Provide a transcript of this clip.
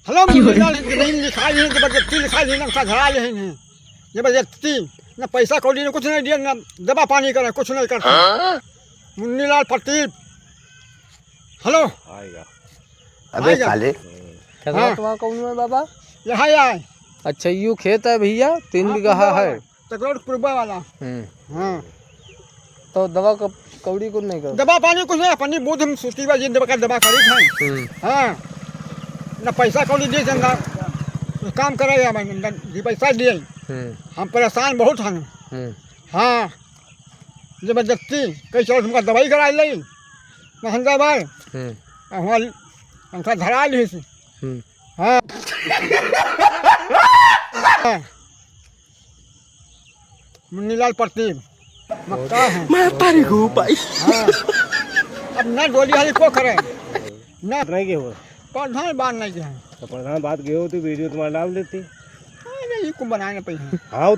Hello नहीं लिखा नहीं जबरदस्ती लिखा नहीं ना झड़ा ले नहीं जबरदस्ती ना पैसा कौड़ी ने कुछ नहीं दिया ना दवा पानी करे कुछ नहीं करता मुन्नीलाल प्रतीप हेलो आएगा अबे साले हाँ तुम्हारा कौन है बाबा? यहाँ आए अच्छा यूँ खेत है भैया 3 बीघा है तकरोड़ पूर्वा वाला हाँ तो दवा कौड़ी को नहीं कर दवा पानी कुछ नहीं अपनी बुद्ध हम सुस्ती बाजी दवा का दवा करी खाए हाँ ना पैसा कौड़ी दिए चंदा काम करे जी पैसा दिए हम परेशान बहुत हैं हाँ जबरदस्ती कई चलो तुमका दवाई करा ली महंगा बार हमारे हमका धरा ली हाँ मुन्नीलाल प्रतीप मक्का है मैं तारी को भाई हाँ अब न गोली हाली को करे न नहीं गए हो प्रधान बात नहीं है तो प्रधान बात गए हो तो वीडियो तुम्हारा डाल देती नहीं को बनाने पे हाँ